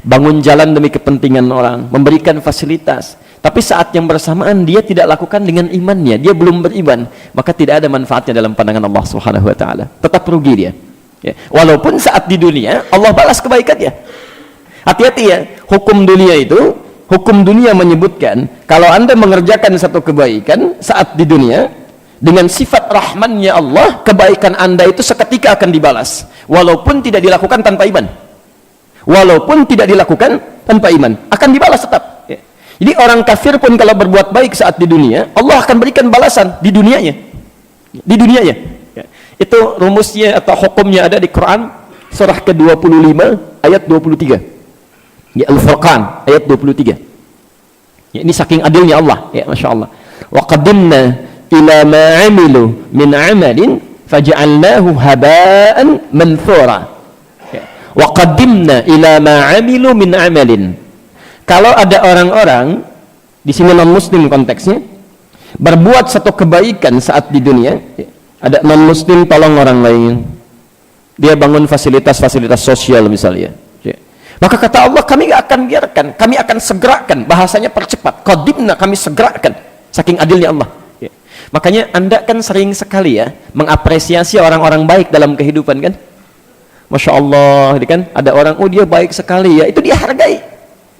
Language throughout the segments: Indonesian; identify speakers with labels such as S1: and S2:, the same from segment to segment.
S1: bangun jalan demi kepentingan orang, memberikan fasilitas, tapi saat yang bersamaan dia tidak lakukan dengan imannya, dia belum beriman, maka tidak ada manfaatnya dalam pandangan Allah Subhanahu wa taala. Tetap rugi dia. Ya. Walaupun saat di dunia Allah balas kebaikannya. Hati-hati ya, hukum dunia menyebutkan kalau Anda mengerjakan satu kebaikan saat di dunia dengan sifat rahmannya Allah, kebaikan Anda itu seketika akan dibalas, walaupun tidak dilakukan tanpa iman. Walaupun tidak dilakukan tanpa iman, akan dibalas tetap. Ya. Jadi orang kafir pun kalau berbuat baik saat di dunia, Allah akan berikan balasan di dunianya. Di dunianya. Ya. Itu rumusnya atau hukumnya ada di Quran surah ke-25 ayat 23. Ya, Al-Furqan ayat 23. Ya, ini saking adilnya Allah, ya, Masya Allah. Wa qadimna ila ma 'amilu min 'amalin faj'alnahu haba'an manthura. Ya. Wa qadimna ila ma 'amilu min 'amalin. Kalau ada orang-orang di sini non muslim konteksnya berbuat satu kebaikan saat di dunia, ya, ada non muslim tolong orang lain, dia bangun fasilitas-fasilitas sosial misalnya, ya. Maka kata Allah, kami gak akan biarkan, kami akan segerakan, bahasanya percepat, qadimna, kami segerakan, saking adilnya Allah, ya. Makanya Anda kan sering sekali ya mengapresiasi orang-orang baik dalam kehidupan kan, Masya Allah, kan ada orang, oh dia baik sekali ya, itu dihargai,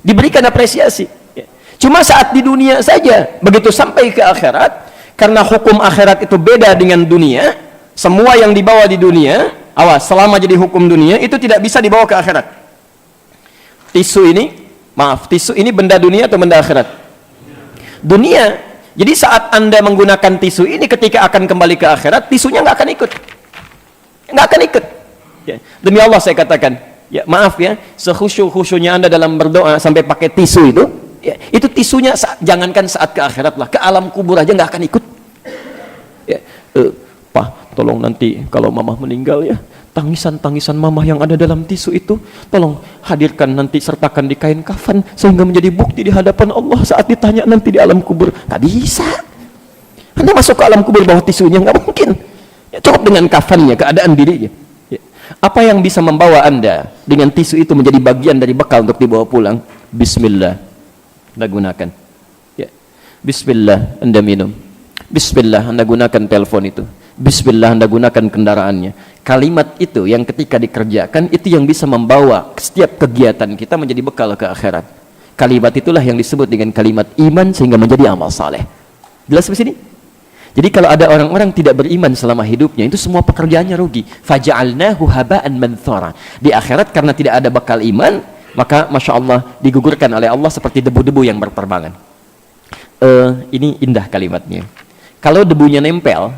S1: diberikan apresiasi, ya. Cuma saat di dunia saja, begitu sampai ke akhirat, karena hukum akhirat itu beda dengan dunia, semua yang dibawa di dunia, awas, selama jadi hukum dunia itu tidak bisa dibawa ke akhirat. Tisu ini benda dunia atau benda akhirat? Dunia. Jadi saat Anda menggunakan tisu ini ketika akan kembali ke akhirat, tisunya nggak akan ikut, nggak akan ikut, ya. Demi Allah saya katakan, ya maaf ya, sekhusyuk-khusyuknya Anda dalam berdoa sampai pakai tisu itu, ya, itu tisunya jangankan saat ke akhirat lah, ke alam kubur aja nggak akan ikut, ya. Pak, tolong nanti kalau mamah meninggal ya, tangisan-tangisan mamah yang ada dalam tisu itu tolong hadirkan nanti, sertakan di kain kafan sehingga menjadi bukti di hadapan Allah saat ditanya nanti di alam kubur. Nggak bisa. Anda masuk ke alam kubur bawa tisunya, nggak mungkin, ya, cukup dengan kafannya, keadaan dirinya, ya. Apa yang bisa membawa Anda dengan tisu itu menjadi bagian dari bekal untuk dibawa pulang? Bismillah Anda gunakan, ya. Bismillah Anda minum, Bismillah Anda gunakan telepon itu, Bismillah Anda gunakan kendaraannya. Kalimat itu yang ketika dikerjakan itu yang bisa membawa setiap kegiatan kita menjadi bekal ke akhirat. Kalimat itulah yang disebut dengan kalimat iman sehingga menjadi amal saleh. Jelas di sini? Jadi kalau ada orang-orang tidak beriman selama hidupnya, itu semua pekerjaannya rugi. Faja'alnahu haba'an manthura. Di akhirat karena tidak ada bekal iman, maka Masya Allah digugurkan oleh Allah seperti debu-debu yang berterbangan. Ini indah kalimatnya. Kalau debunya nempel,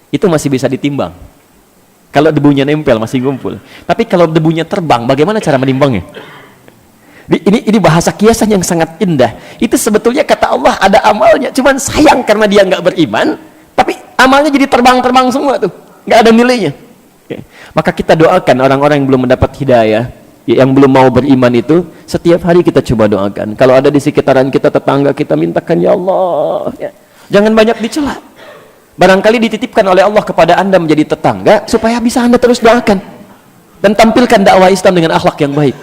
S1: itu masih bisa ditimbang. Kalau debunya nempel masih ngumpul. Tapi kalau debunya terbang, bagaimana cara menimbangnya? Ini bahasa kiasan yang sangat indah. Itu sebetulnya kata Allah ada amalnya, cuman sayang karena dia nggak beriman, tapi amalnya jadi terbang-terbang semua tuh, nggak ada nilainya. Ya. Maka kita doakan orang-orang yang belum mendapat hidayah, yang belum mau beriman itu, setiap hari kita coba doakan. Kalau ada di sekitaran kita, tetangga kita, mintakan ya Allah, ya. Jangan banyak dicela. Barangkali dititipkan oleh Allah kepada Anda menjadi tetangga supaya bisa Anda terus doakan dan tampilkan dakwah Islam dengan akhlak yang baik.